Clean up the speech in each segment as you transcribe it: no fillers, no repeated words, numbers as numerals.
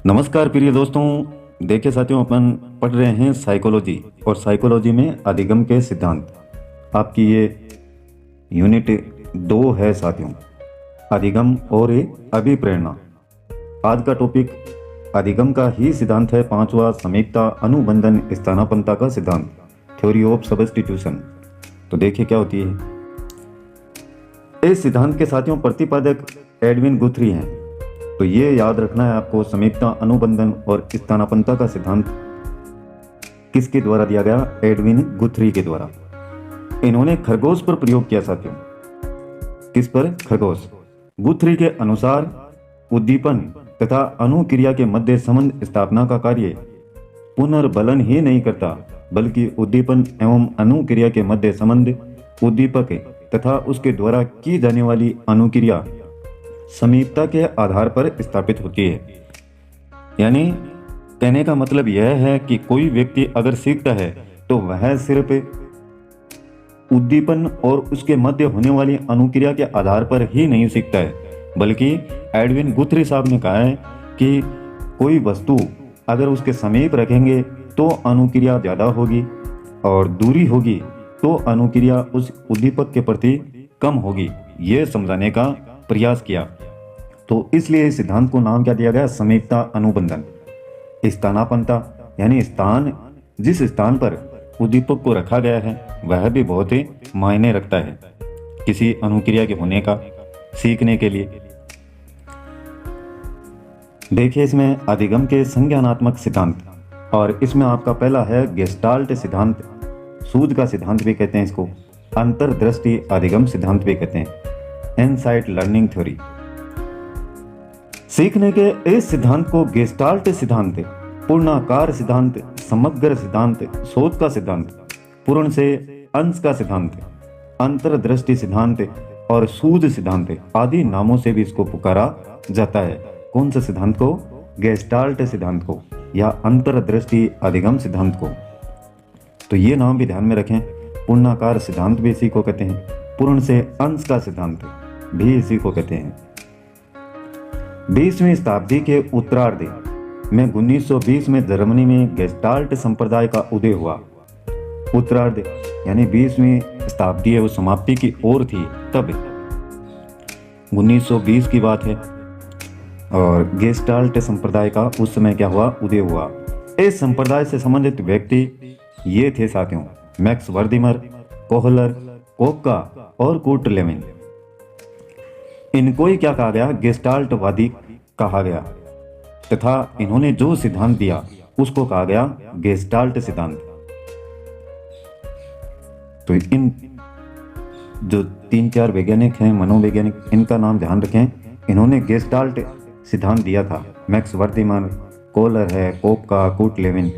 नमस्कार प्रिय दोस्तों। देखिए साथियों, अपन पढ़ रहे हैं साइकोलॉजी और साइकोलॉजी में अधिगम के सिद्धांत। आपकी ये यूनिट 2 है साथियों, अधिगम और अभिप्रेरणा। आज का टॉपिक अधिगम का ही सिद्धांत है, 5वां, समीपता, अनुबंधन, स्थानापन्नता का सिद्धांत, थ्योरी ऑफ सब्स्टिट्यूशन। तो देखिए क्या होती है। इस सिद्धांत के साथियों प्रतिपादक एडविन गुथ्री हैं। तो ये याद रखना है आपको, समीपता, अनुबंधन और स्थानापन्नता का सिद्धांत किसके द्वारा दिया गया? एडविन गुथ्री के द्वारा। इन्होंने खरगोश पर प्रयोग किया साथियों। किस पर? खरगोश। गुथ्री के अनुसार उद्दीपन तथा अनुक्रिया के मध्य संबंध स्थापना का कार्य पुनर्बलन ही नहीं करता, बल्कि उद्दीपन एवं अनुक्रिया के मध्य संबंध, उद्दीपक तथा उसके द्वारा की जाने वाली अनुक्रिया समीपता के आधार पर स्थापित होती है। यानी कहने का मतलब यह है कि कोई व्यक्ति अगर सीखता है तो वह सिर्फ उद्दीपन और उसके मध्य होने वाली अनुक्रिया के आधार पर ही नहीं सीखता है, बल्कि एडविन गुथ्री साहब ने कहा है कि कोई वस्तु अगर उसके समीप रखेंगे तो अनुक्रिया ज़्यादा होगी और दूरी होगी तो अनुक्रिया उस उद्दीपक के प्रति कम होगी। ये समझाने का प्रयास किया। तो इसलिए इस सिद्धांत को नाम क्या दिया गया? समीपता, अनुबंधन। स्थानापन्नता यानी स्थान, जिस स्थान पर उद्दीपक को रखा गया है वह भी बहुत ही मायने रखता है किसी अनुक्रिया के होने का, सीखने के लिए। देखिए इसमें अधिगम के संज्ञानात्मक सिद्धांत, और इसमें आपका पहला है गेस्टाल्ट सिद्धांत। सूझ का सिद्धांत भी कहते हैं इसको, अंतर्दृष्टि अधिगम सिद्धांत भी कहते हैं, इनसाइट लर्निंग थ्योरी। सीखने के इस सिद्धांत को गेस्टाल्ट सिद्धांत, पूर्णाकार सिद्धांत, समग्र सिद्धांत, शोध का सिद्धांत, पूर्ण से अंश का सिद्धांत, अंतर्दृष्टि सिद्धांत और सूझ सिद्धांत आदि नामों से भी इसको पुकारा जाता है। कौन से सिद्धांत को? गेस्टाल्ट सिद्धांत को या अंतर्दृष्टि अधिगम सिद्धांत को। तो ये नाम भी ध्यान में रखें। पूर्णाकार सिद्धांत भी इसी को कहते हैं, पूर्ण से अंश का सिद्धांत भी इसी को कहते हैं। 20वीं शताब्दी के उत्तरार्ध में 1920 में जर्मनी में गेस्टाल्ट संप्रदाय का उदय हुआ। उत्तरार्ध यानी 20वीं शताब्दी है वो समाप्ति की ओर थी, तब 1920 की बात है। और गेस्टाल्ट संप्रदाय का उस समय क्या हुआ? उदय हुआ। इस संप्रदाय से संबंधित व्यक्ति ये थे साथियों, मैक्स वर्दिमर, कोहलर, कोपका और कूट लेविन। इनको ही क्या कहा गया? गेस्टाल्टवादी कहा गया, तथा इन्होंने जो सिद्धांत दिया उसको कहा गया गेस्टाल्ट सिद्धांत। तो इन जो 3-4 वैज्ञानिक हैं, मनोवैज्ञानिक, इनका नाम ध्यान रखें। इन्होंने गेस्टाल्ट सिद्धांत दिया था। मैक्स वर्दिमर, कोहलर है, कोपका, कूट लेविन।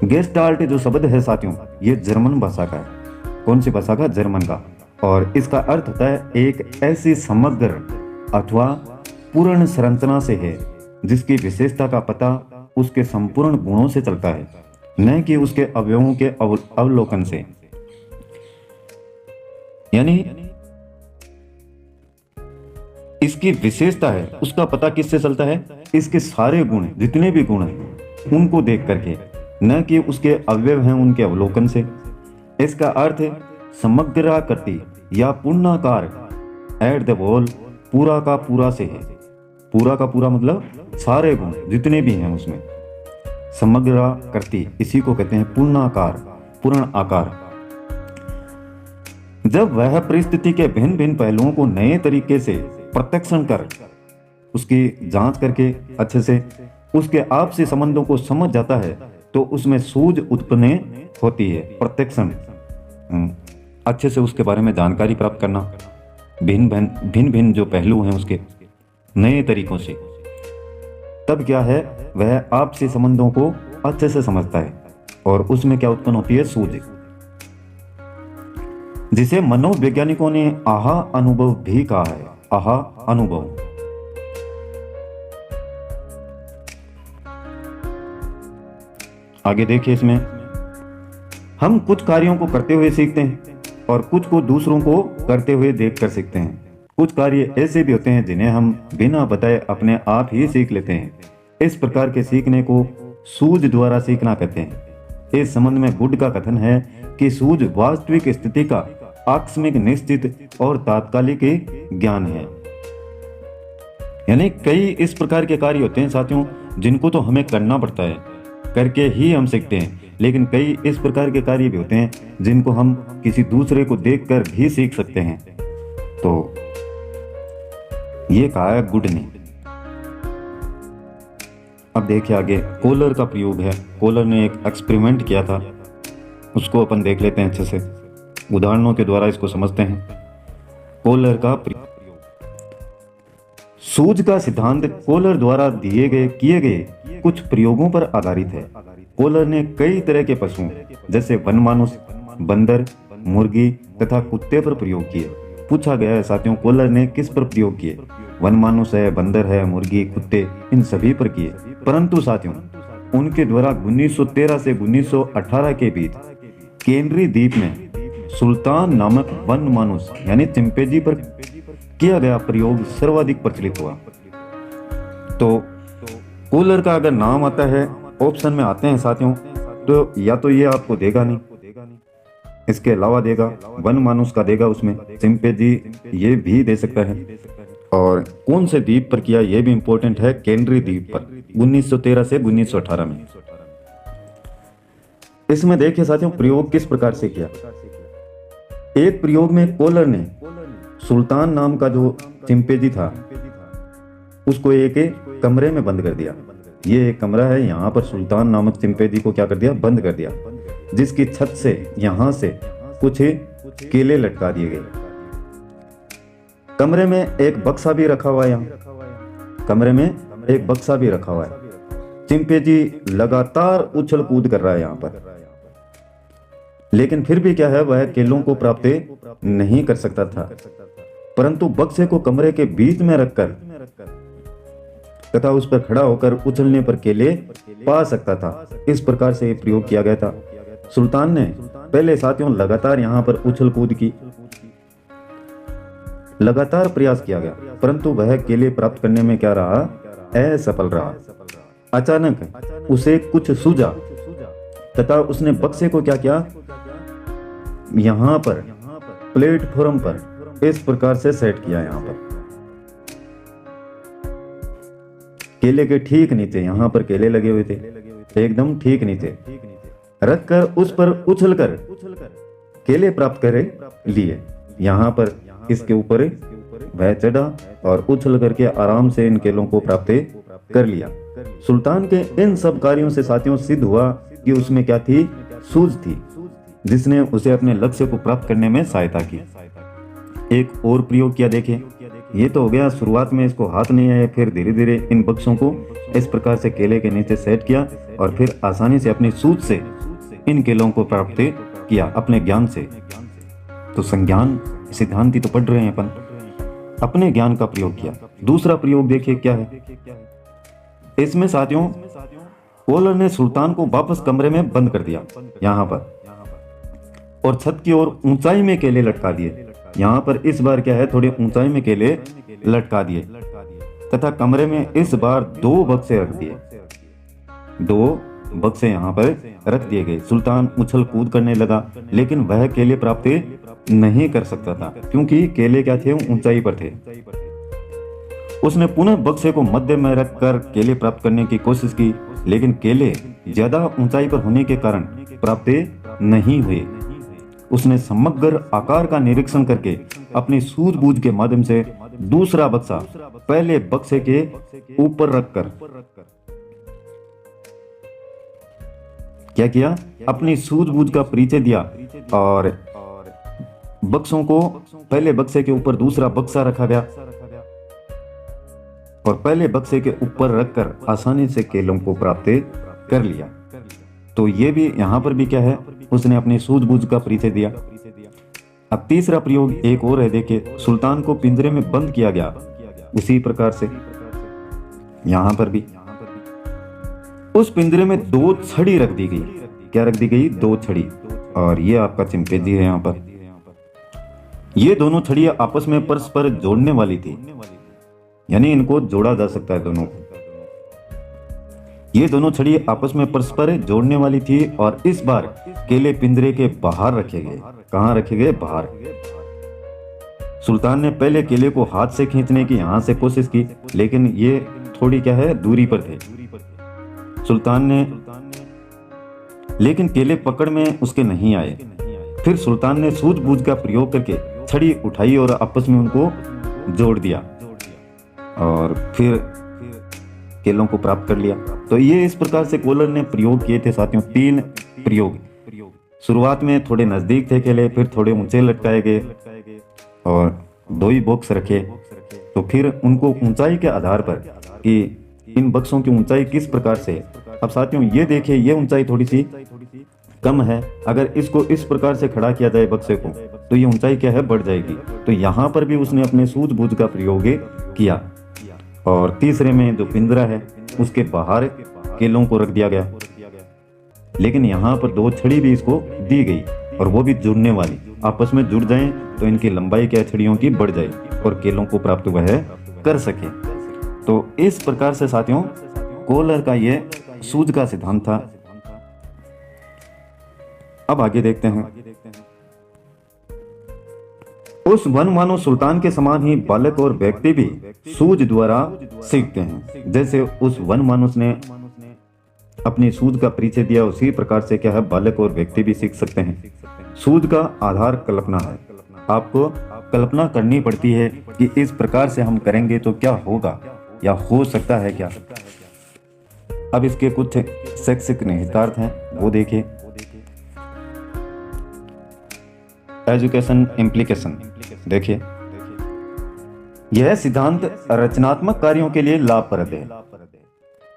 गेस्टाल्ट जो शब्द है साथियों, ये जर्मन भाषा का है। कौन सी भाषा का? जर्मन का। और इसका अर्थ होता है एक ऐसी समग्र अथवा पूर्ण संरचना से है जिसकी विशेषता का पता उसके संपूर्ण गुणों से चलता है, न कि उसके अवयवों के अवलोकन से। यानी इसकी विशेषता है उसका पता किससे चलता है? इसके सारे गुण, जितने भी गुण हैं उनको देख करके, न कि उसके अवयव हैं उनके अवलोकन से। इसका अर्थ समग्राकृति या पूर्णाकार, एट द होल, पूरा का पूरा से है। पूरा का पूरा मतलब सारे गुण जितने भी हैं उसमें। समग्राकृति इसी को कहते हैं पूर्णाकार, पूर्ण आकार। जब वह परिस्थिति के भिन्न भिन्न पहलुओं को नए तरीके से प्रत्यक्षण कर, उसकी जांच करके अच्छे से उसके आपसी संबंधों को समझ जाता है, तो उसमें सूझ उत्पन्न होती है। प्रत्यक्षण, अच्छे से उसके बारे में जानकारी प्राप्त करना, भिन्न भिन्न जो पहलू हैं उसके नए तरीकों से। तब क्या है? वह आपसी संबंधों को अच्छे से समझता है और उसमें क्या उत्पन्न होती है? सूझ, जिसे मनोवैज्ञानिकों ने आहा अनुभव भी कहा है। आहा अनुभव। आगे देखिए, इसमें हम कुछ कार्यों को करते हुए सीखते हैं और कुछ को दूसरों को करते हुए देख कर सीखते हैं। कुछ कार्य ऐसे भी होते हैं जिन्हें हम बिना बताए अपने आप ही सीख लेते हैं। इस प्रकार के सीखने को सूझ द्वारा सीखना कहते हैं। इस संबंध में गुड का कथन है कि सूझ वास्तविक स्थिति का आकस्मिक, निश्चित और तात्कालिक ज्ञान है। यानी कई इस प्रकार के कार्य होते हैं साथियों जिनको तो हमें करना पड़ता है, करके ही हम सीखते हैं, लेकिन कई इस प्रकार के कार्य भी होते हैं जिनको हम किसी दूसरे को देखकर भी सीख सकते हैं। तो ये कहा है गुड ने। अब देखिए आगे कोलर का प्रयोग है। कोलर ने एक एक्सपेरिमेंट किया था, उसको अपन देख लेते हैं अच्छे से, उदाहरणों के द्वारा इसको समझते हैं। कोलर का प्रयोग। सूझ का सिद्धांत कोलर द्वारा किए गए कुछ प्रयोगों पर आधारित है। कोलर ने कई तरह के पशुओं जैसे वनमानुष, बंदर, मुर्गी तथा कुत्ते पर प्रयोग किए। पूछा गया है साथियों कोलर ने किस पर प्रयोग किए? वनमानुष है, बंदर है, मुर्गी, कुत्ते, इन सभी पर किए। परंतु साथियों उनके द्वारा 1913 से 1918 के बीच केनरी द्वीप में सुल्तान नामक वनमानुष यानी चिंपैंजी पर किया गया प्रयोग सर्वाधिक प्रचलित हुआ। तो कोलर का अगर नाम आता है, ऑप्शन में आते हैं साथियों, तो या तो ये आपको देगा नहीं, इसके अलावा देगा वनमानुष का देगा, उसमें चिंपैंजी ये भी दे सकता है। और कौन से द्वीप पर किया ये भी इंपॉर्टेंट है, केनरी द्वीप पर 1913 से 1918 में। इसमें देखिए साथियों प्रयोग किस प्रकार से किया। एक प्रयोग में कोलर ने सुल्तान नाम का जो चिंपैंजी था उसको एक कमरे में बंद कर दिया। ये एक कमरा है, यहाँ पर सुल्तान नामक चिंपैंजी को क्या कर दिया? बंद कर दिया, जिसकी छत से यहाँ से कुछ केले लटका दिए गए। कमरे में एक बक्सा भी रखा हुआ है, यहाँ कमरे में एक बक्सा भी रखा हुआ है। चिंपैंजी लगातार उछल कूद कर रहा है यहाँ पर, लेकिन फिर भी क्या है, वह केलों को प्राप्त नहीं कर सकता था। परंतु बक्से को कमरे के बीच में रखकर तथा उस पर खड़ा होकर उछलने पर केले पा सकता था। इस प्रकार से प्रयोग किया गया था। सुल्तान ने पहले साथियों लगातार यहाँ पर उछल कूद की, लगातार प्रयास किया गया, परंतु वह केले प्राप्त करने में क्या रहा? असफल रहा। अचानक उसे कुछ सूझा तथा उसने बक्से को क्या किया? यहाँ पर प्लेटफॉर्म पर इस प्रकार से सेट किया। यहाँ पर केले के ठीक नीचे, यहाँ पर केले लगे हुए थे, एकदम ठीक नीचे रखकर उस पर उछलकर केले प्राप्त करे लिए। यहाँ पर इसके ऊपर वह चढ़ा और उछल करके आराम से इन केलों को प्राप्त कर लिया। सुल्तान के इन सब कार्यों से साथियों सिद्ध हुआ कि उसमें क्या थी? सूझ थी, जिसने उसे अपने लक्ष्य को प्राप्त करने में सहायता की। एक और प्रयोग किया, देखिए ये तो हो गया शुरुआत में इसको हाथ नहीं आया, फिर धीरे धीरे इन बक्सों को इस प्रकार से केले के नीचे सेट किया और फिर आसानी से अपनी सूझ से इन केलों को प्राप्त किया अपने ज्ञान से। तो संज्ञान सिद्धांत ही तो पढ़ रहे हैं अपन, अपने ज्ञान का प्रयोग किया। दूसरा प्रयोग देखिए क्या है। इसमें साथियों कोलर ने सुल्तान को वापस कमरे में बंद कर दिया यहाँ पर, और छत की ओर ऊंचाई में केले लटका दिए। यहाँ पर इस बार क्या है, थोड़ी ऊंचाई में केले लटका दिए तथा कमरे में इस बार 2 बक्से रख दिए। 2 बक्से यहाँ पर रख दिए गए। सुल्तान उछल कूद करने लगा, लेकिन वह केले प्राप्त नहीं कर सकता था क्योंकि केले क्या थे? ऊंचाई पर थे। उसने पुनः बक्से को मध्य में रखकर केले प्राप्त करने की कोशिश की, लेकिन केले ज्यादा ऊंचाई पर होने के कारण प्राप्त नहीं हुए। उसने समग्र आकार का निरीक्षण करके अपनी सूझबूझ के माध्यम से दूसरा बक्सा पहले बक्से के ऊपर रखकर क्या किया? अपनी सूझबूझ का परिचय दिया और बक्सों को पहले बक्से के ऊपर दूसरा बक्सा रखा गया और पहले बक्से के ऊपर रखकर आसानी से केलों को प्राप्त कर लिया। तो ये भी यहाँ पर भी क्या है, उसने अपनी सूझबूझ का परिचय दिया। अब तीसरा प्रयोग एक और है, देखिए सुल्तान को पिंजरे में बंद किया गया। उसी प्रकार से यहाँ पर भी उस पिंजरे में 2 छड़ी रख दी गई। क्या रख दी गई? 2 छड़ी। और ये आपका चिंपैंजी है यहाँ पर। ये दोनों छड़ियां आपस में परस्पर जोड़ने वाली थी, यानी इनको जोड़ा जा सकता है दोनों को। ये दोनों छड़ी आपस में परस्पर जोड़ने वाली थी और इस बार केले पिंजरे के बाहर रखे गए। कहाँ रखे गए? बाहर। सुल्तान ने पहले केले को हाथ से खींचने की यहाँ से कोशिश की, लेकिन ये थोड़ी क्या है, दूरी पर थे। सुल्तान ने लेकिन केले पकड़ में उसके नहीं आए। फिर सुल्तान ने सूझबूझ का प्रयोग करके छड़ी उठाई और आपस में उनको जोड़ दिया और फिर केलों को प्राप्त कर लिया। तो ये इस प्रकार से कोहलर ने प्रयोग किए थे साथियों, 3 प्रयोग। शुरुआत में थोड़े नजदीक थे केले, फिर थोड़े ऊंचे लटकाए गए और 2 ही बॉक्स रखे। तो फिर उनको ऊंचाई के आधार पर कि इन बक्सों की ऊंचाई किस प्रकार से। अब साथियों ये देखिए, ये ऊंचाई थोड़ी सी कम है। अगर इसको इस प्रकार से खड़ा किया जाए बक्से को, तो ये ऊंचाई क्या है, बढ़ जाएगी। तो यहाँ पर भी उसने अपने सूझबूझ का प्रयोग किया। और तीसरे में जो पिंजरा है उसके बाहर केलों को रख दिया गया, लेकिन यहाँ पर 2 छड़ी भी इसको दी गई और वो भी जुड़ने वाली। आपस में जुड़ जाएं तो इनकी लंबाई क्या छड़ियों की बढ़ जाए और केलों को प्राप्त वह कर सके। तो इस प्रकार से साथियों कोहलर का ये सूझ का सिद्धांत था। अब आगे देखते हैं। उस वन मानो सुल्तान के समान ही बालक और व्यक्ति भी सूझ द्वारा सीखते हैं। जैसे उस वन मानुस ने अपनी सूझ का परिचय दिया, उसी प्रकार से क्या है, बालक और व्यक्ति भी सीख सकते हैं। सूझ का आधार कल्पना है। आपको कल्पना करनी पड़ती है कि इस प्रकार से हम करेंगे तो क्या होगा या हो सकता है क्या। अब इसके कुछ शैक्षिक निहितार्थ हैं, वो देखिए। एजुकेशन इम्प्लीकेशन देखिए, यह सिद्धांत रचनात्मक कार्यों के लिए लाभप्रद है।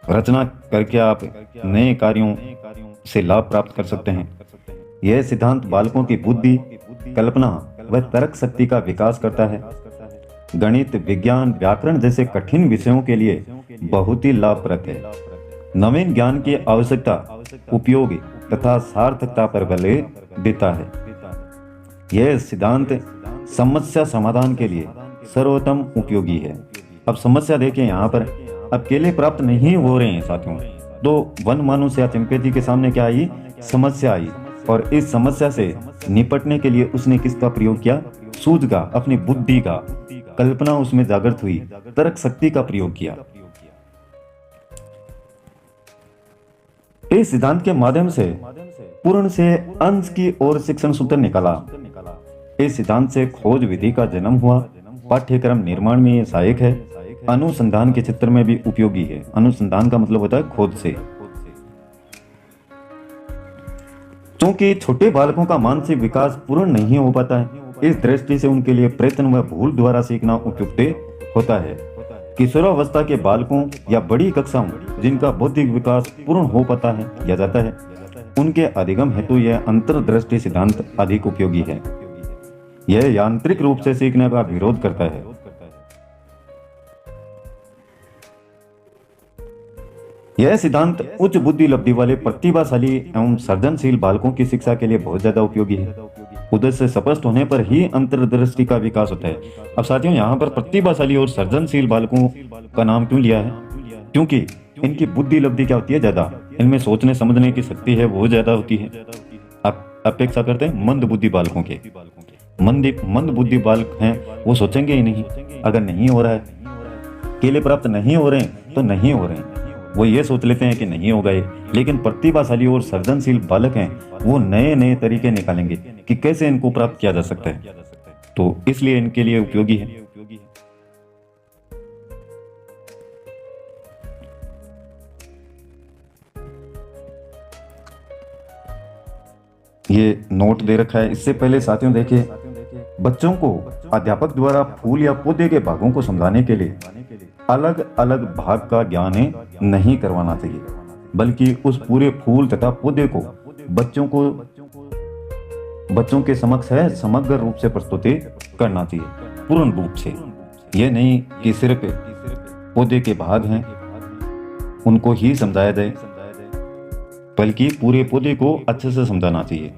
रचना करके आप नए कार्यों से लाभ प्राप्त कर सकते हैं। यह सिद्धांत बालकों की बुद्धि, कल्पना व तर्क शक्ति का विकास करता है। गणित, विज्ञान, व्याकरण जैसे कठिन विषयों के लिए बहुत ही लाभप्रद है। नवीन ज्ञान की आवश्यकता, उपयोगी तथा सार्थकता पर बल देता है। यह सिद्धांत समस्या समाधान के लिए सर्वोत्तम उपयोगी है। अब समस्या देखें यहाँ पर, अब केले प्राप्त नहीं हो रहे हैं साथियों, तो वन मानुस या चिंपैंजी के सामने क्या आई? समस्या आई। और इस समस्या से निपटने के लिए उसने किसका प्रयोग किया? सूझ का, अपनी बुद्धि का, कल्पना उसमें जागृत हुई, तर्क शक्ति का प्रयोग किया। इस सिद्धांत के माध्यम से पूर्ण से अंश की ओर शिक्षण सूत्र निकाला। इस सिद्धांत से खोज विधि का जन्म हुआ। पाठ्यक्रम निर्माण में ये सहायक है। अनुसंधान के क्षेत्र में भी उपयोगी है। अनुसंधान का मतलब होता है खोज से। क्योंकि छोटे बालकों का मानसिक विकास पूर्ण नहीं हो पाता है, इस दृष्टि से उनके लिए प्रयत्न व भूल द्वारा सीखना उपयुक्त होता है। किशोरावस्था के बालकों या बड़ी कक्षाओं जिनका बौद्धिक विकास पूर्ण हो पाता है या जाता है, उनके अधिगम हेतु यह अंतर्दृष्टि सिद्धांत अधिक उपयोगी है। यह यांत्रिक रूप से सीखने का विरोध करता है। यह सिद्धांत उच्च बुद्धि लब्धि वाले प्रतिभाशाली एवं सृजनशील बालकों की शिक्षा के लिए बहुत ज्यादा उपयोगी है। उद्देश्य स्पष्ट होने पर ही अंतर्दृष्टि का विकास होता है। अब साथियों यहाँ पर प्रतिभाशाली और सृजनशील बालकों का नाम क्यों लिया है? क्योंकि इनकी बुद्धि लब्धि क्या होती है? ज्यादा। इनमें सोचने समझने की शक्ति है वो ज्यादा होती है। आप अपेक्षा करते हैं मंद बुद्धि बालकों के। मंद बुद्धि बालक हैं वो सोचेंगे ही नहीं। अगर नहीं हो रहा है, केले प्राप्त नहीं हो रहे हैं तो नहीं हो रहे हैं, वो ये सोच लेते हैं कि नहीं हो गए। लेकिन प्रतिभाशाली और सृजनशील बालक हैं, वो नए नए तरीके निकालेंगे कि कैसे इनको प्राप्त किया जा सकता है। तो इसलिए इनके लिए उपयोगी है। ये नोट दे रखा है। इससे पहले साथियों देखिए, बच्चों को अध्यापक द्वारा फूल या पौधे के भागों को समझाने के लिए अलग अलग भाग का ज्ञान नहीं करवाना चाहिए, बल्कि उस पूरे फूल तथा पौधे को बच्चों के समक्ष है समग्र रूप से प्रस्तुत करना चाहिए, पूर्ण रूप से। ये नहीं कि सिर्फ पौधे के भाग हैं उनको ही समझाया जाए, बल्कि पूरे पौधे को अच्छे से समझाना चाहिए।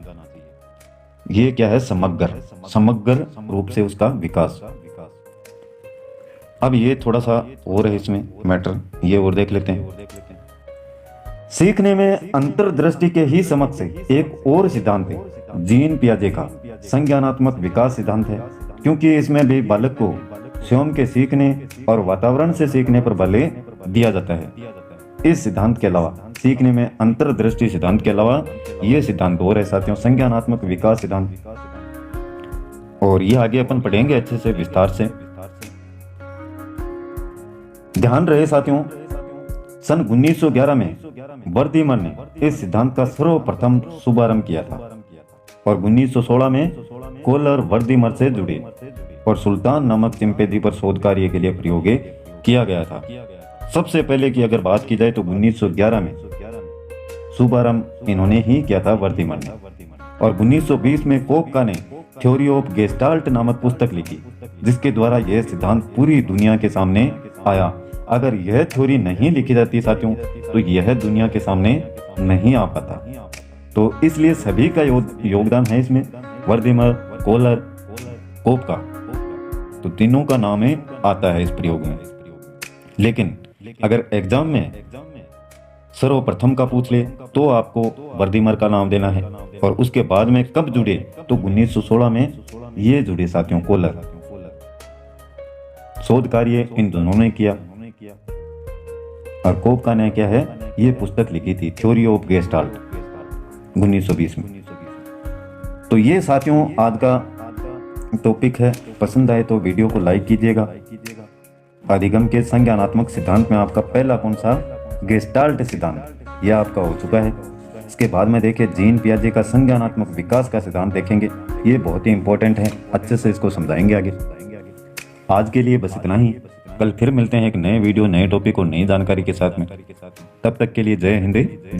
ये क्या है? समग्र रूप से उसका विकास। अब ये थोड़ा सा और है इसमें मैटर, ये और देख लेते हैं। सीखने में अंतर्दृष्टि के ही समक्ष एक और सिद्धांत है, जीन पियाजे का संज्ञानात्मक विकास सिद्धांत है, क्योंकि इसमें भी बालक को स्वयं के सीखने और वातावरण से सीखने पर बल दिया जाता है। इस सिद्धांत के अलावा सीखने में अंतर्दृष्टि सिद्धांत के अलावा ये सिद्धांत और है साथियों, संज्ञानात्मक विकास सिद्धांत, और ये आगे अपन पढ़ेंगे अच्छे से विस्तार से। ध्यान रहे साथियों, सन 1911 में वर्धीमन ने इस सिद्धांत का सर्वप्रथम शुभारंभ किया था और 1916 में कोलर वर्धीमर से जुड़े और सुल्तान नामक चिंपैंजी पर शोध कार्य के लिए प्रयोग किया गया था। सबसे पहले की अगर बात की जाए तो 1911 में शुभारंभ इन्होंने ही किया था वर्धीमन ने, और 1920 में कोपका ने थ्योरी ऑफ गेस्टाल्ट नामक पुस्तक लिखी, जिसके द्वारा यह सिद्धांत पूरी दुनिया के सामने आया। अगर यह थ्योरी नहीं लिखी जाती साथियों तो यह दुनिया के सामने नहीं आ पाता। तो इसलिए सभी का योगदान है इसमें, वर्धीमर, कोलर, कोपका, तो तीनों का नाम आता है इस प्रयोग में। लेकिन अगर एग्जाम में सर्वप्रथम का पूछ ले तो आपको वर्धीमर का नाम देना है, और उसके बाद में कब जुड़े तो 1916 में ये जुड़े साथियों, कोलर। शोध कार्य इन दोनों ने किया और कोपका ने क्या है, ये पुस्तक लिखी थी थ्योरी ऑफ गेस्टाल्ट 1920 में। तो ये साथियों आज का टॉपिक है। पसंद आए तो वीडियो को लाइक कीजिएगा। अधिगम के संज्ञानात्मक सिद्धांत में आपका पहला कौन सा, गेस्टाल्ट सिद्धांत, यह आपका हो चुका है। इसके बाद में देखिए जीन पियाजे का संज्ञानात्मक विकास का सिद्धांत देखेंगे, ये बहुत ही इंपॉर्टेंट है, अच्छे से इसको समझाएंगे आगे। आज के लिए बस इतना ही, कल फिर मिलते हैं एक नए वीडियो, नए टॉपिक और नई जानकारी के साथ में। तब तक के लिए जय हिंद।